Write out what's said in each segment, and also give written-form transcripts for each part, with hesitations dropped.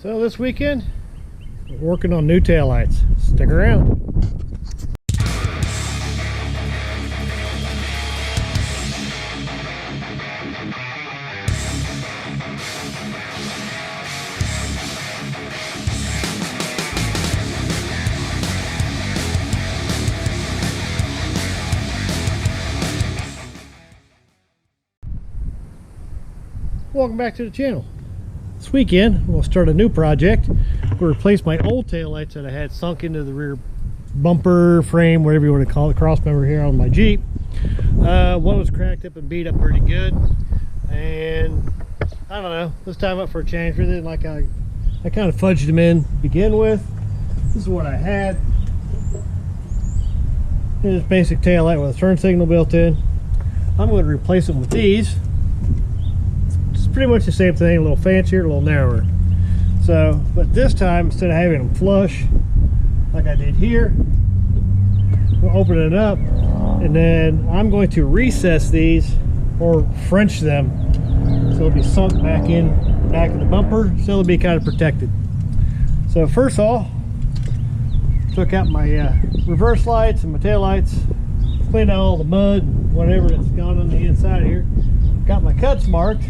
So this weekend, we're working on new taillights. Stick around. Welcome back to the channel. This weekend we'll start a new project. We'll replace my old taillights that I had sunk into the rear bumper frame, whatever you want to call it, cross member here on my Jeep. One was cracked up and beat up pretty good, and I don't know, this time up for a change with it. Like I kind of fudged them in to begin with. This is what I had. Here's basic taillight with a turn signal built in. I'm going to replace them with these. Pretty much the same thing, a little fancier, a little narrower. So, but this time, instead of having them flush like I did here, we'll open it up, and then I'm going to recess these or French them so they'll be sunk back in the back of the bumper, so they'll be kind of protected. So first off, took out my reverse lights and my tail lights, cleaned out all the mud and whatever that's gone on the inside here. Got my cuts marked.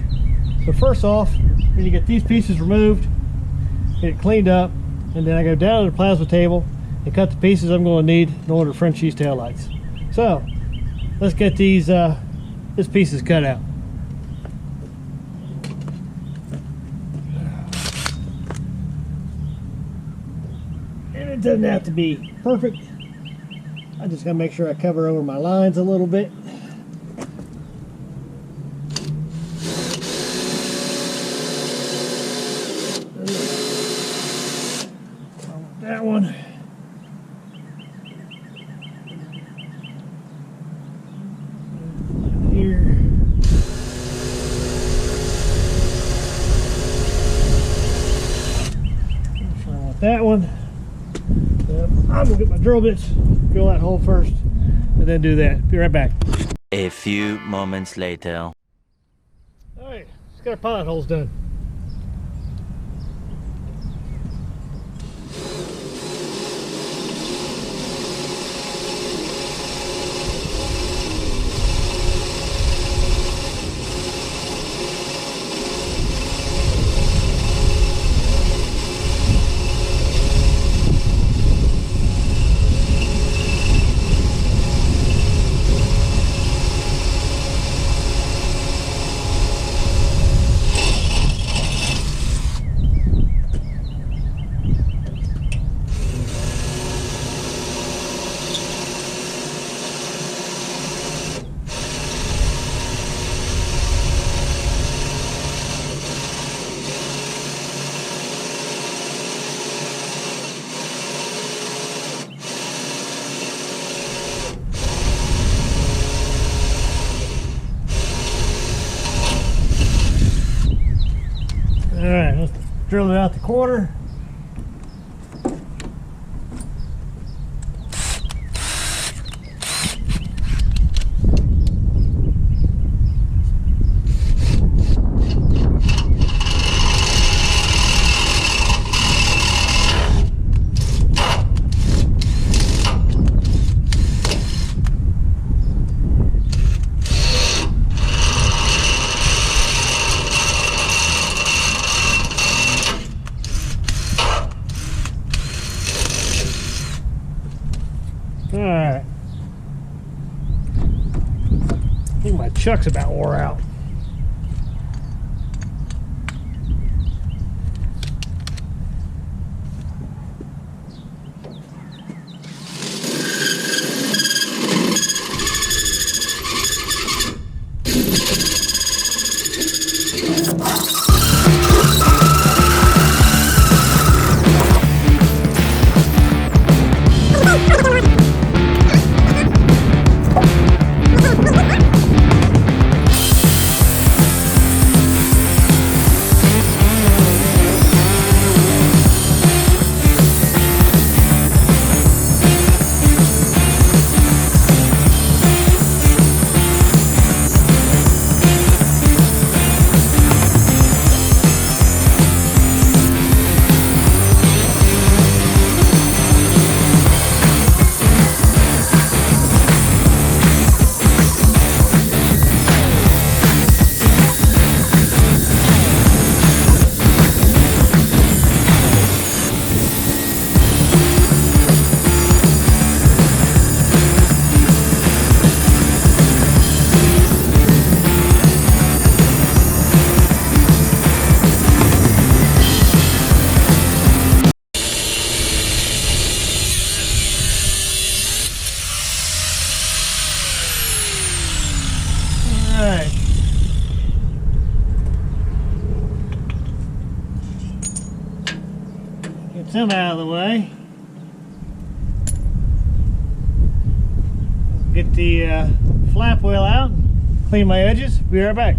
So first off, when you get these pieces removed, get it cleaned up, and then I go down to the plasma table and cut the pieces I'm going to need in order to French these taillights. So let's get these pieces cut out. And it doesn't have to be perfect. I just got to make sure I cover over my lines a little bit. That one. Here. I want that one. I'm gonna get my drill bits, drill that hole first, and then do that. Be right back. A few moments later. All right, let's get our pilot holes done. Alright, let's drill it out the corner. Alright. I think my chuck's about wore out. Get them out of the way. Get the flap wheel out, clean my edges, be right back.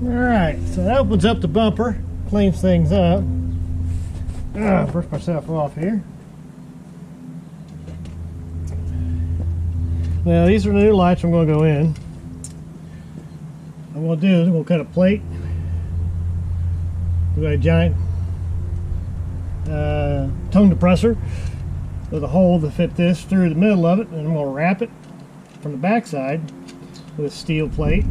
Alright, so that opens up the bumper, cleans things up. Brush myself off here. Now these are the new lights I'm going to go in. What I'm going to do is we'll cut a plate. We've got a giant tongue depressor with a hole to fit this through the middle of it, and I'm going to wrap it from the back side with a steel plate.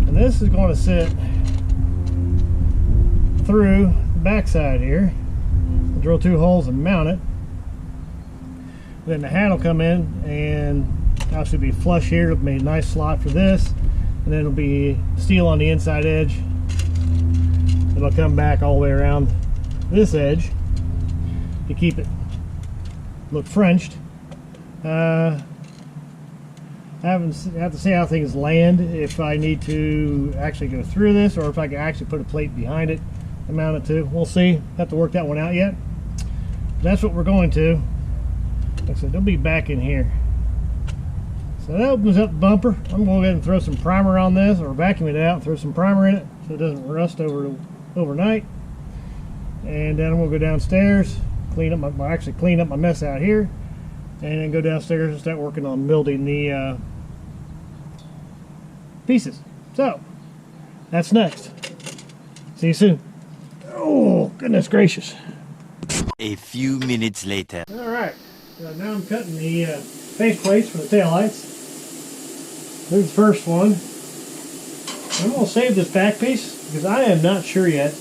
And this is going to sit through the back side here. I'll drill 2 holes and mount it. Then the hat will come in and obviously be flush here. It'll be a nice slot for this. And then it'll be steel on the inside edge. It'll come back all the way around this edge to keep it look Frenched. I have to see how things land, if I need to actually go through this or if I can actually put a plate behind it and mount it to. We'll see. Have to work that one out yet. That's what we're going to. Like I said, they'll be back in here. So that opens up the bumper. I'm going to go ahead and throw some primer on this, or vacuum it out and throw some primer in it so it doesn't rust overnight. And then I'm going to go downstairs, clean up my mess out here, and then go downstairs and start working on building the pieces. So that's next. See you soon. Oh, goodness gracious. A few minutes later. All right, now I'm cutting the face plates for the taillights. Here's the first one. I'm going to save this back piece because I am not sure yet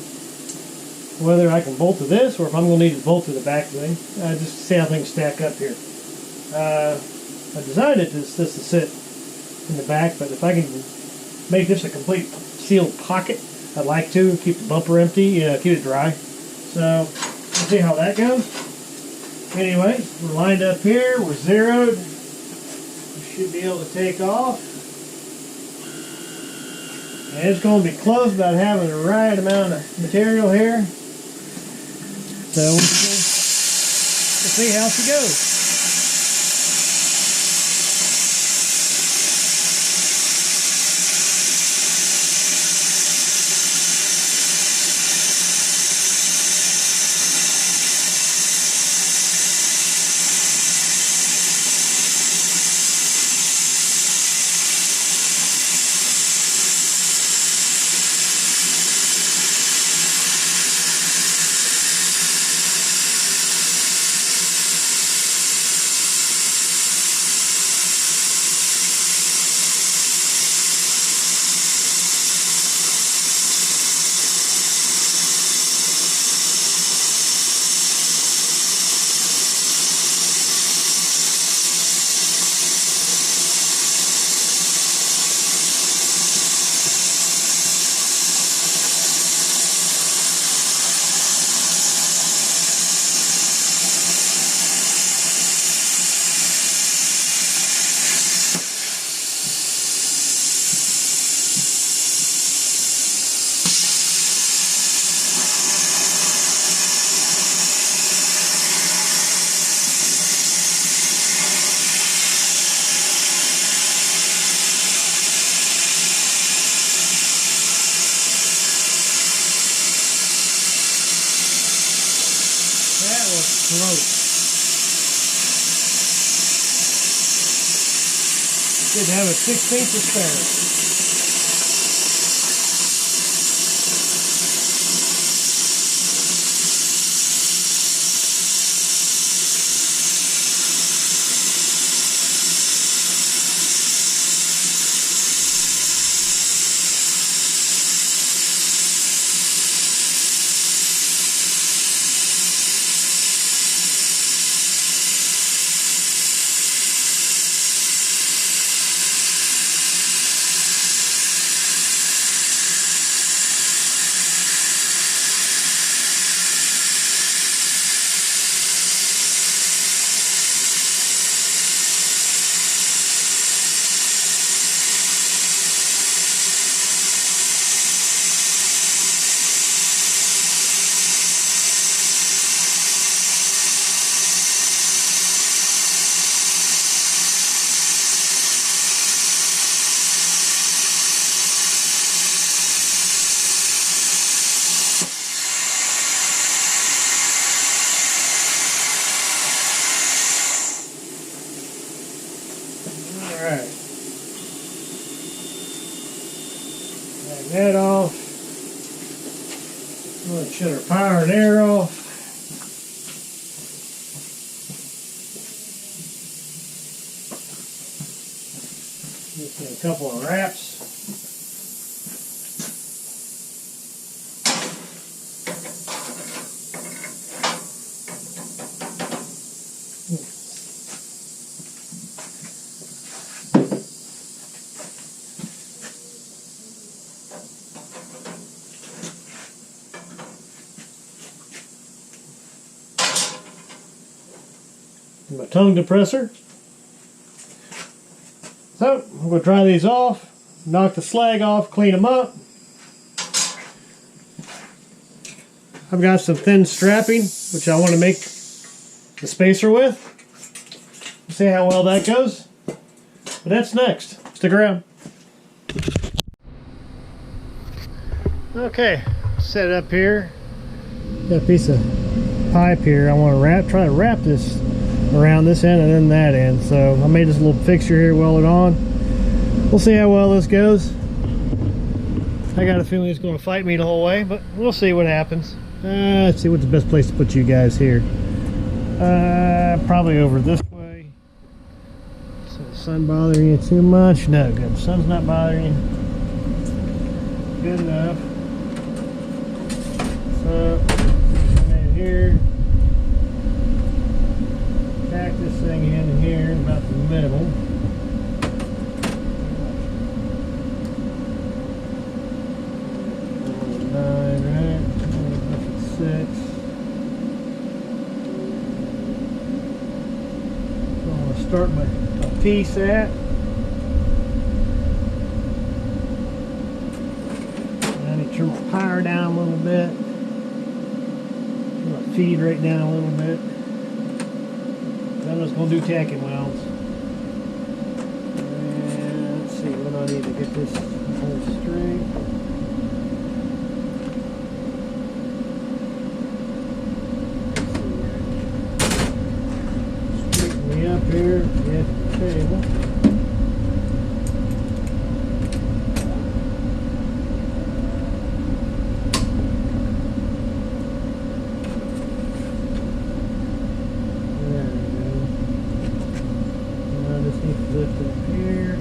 whether I can bolt to this or if I'm going to need to bolt to the back thing. Just to see how things stack up here. I designed it to sit in the back, but if I can make this a complete sealed pocket, I'd like to keep the bumper empty, keep it dry. So let's see how that goes. Anyway, we're lined up here, we're zeroed. We should be able to take off. And it's going to be close about having the right amount of material here. So we'll see how she goes. float. Good to have a 16th to spare. Alright. Back that off. I'm going to shut our power and air off. Just get a couple of wraps. My tongue depressor. So I'm going to dry these off, knock the slag off, clean them up. I've got some thin strapping, which I want to make the spacer with. See how well that goes. But that's next. Stick around. Okay, set it up here. Got a piece of pipe here. I want to try to wrap this around this end and then that end. So I made this little fixture here, weld it on. We'll see how well this goes. I got a feeling it's going to fight me the whole way, but we'll see what happens. Let's see what's the best place to put you guys here. Probably over this way. So the sun bothering you too much? No, good. The sun's not bothering you. Good enough. So come in here. Tack this thing in here about the middle. Nine, right? 6. So I'm going to start my piece at. And I need to turn my power down a little bit. Turn my feed rate down a little bit. I'm just going to do tacking welds. And let's see, what do I need to get this hold straight? Straighten me up here, get the table. Lift up here.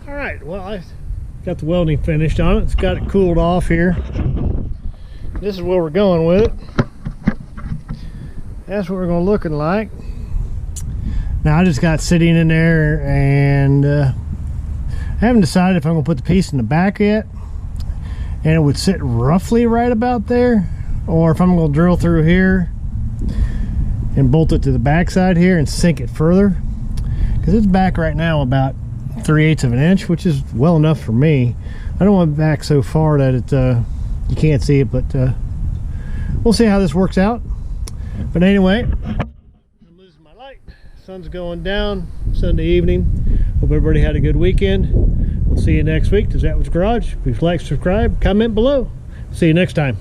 All right, well, I got the welding finished on it. It's got it cooled off here. This is where we're going with it. That's what we're going to looking like. Now I just got sitting in there, and I haven't decided if I'm going to put the piece in the back yet, and it would sit roughly right about there, or if I'm going to drill through here and bolt it to the back side here and sink it further, because it's back right now about 3/8 of an inch, which is well enough for me. I don't want it back so far that it you can't see it, but we'll see how this works out. But anyway, I'm losing my light. Sun's going down Sunday evening. Hope everybody had a good weekend. We'll see you next week. This is Atwood's Garage. Please like, subscribe, comment below. See you next time.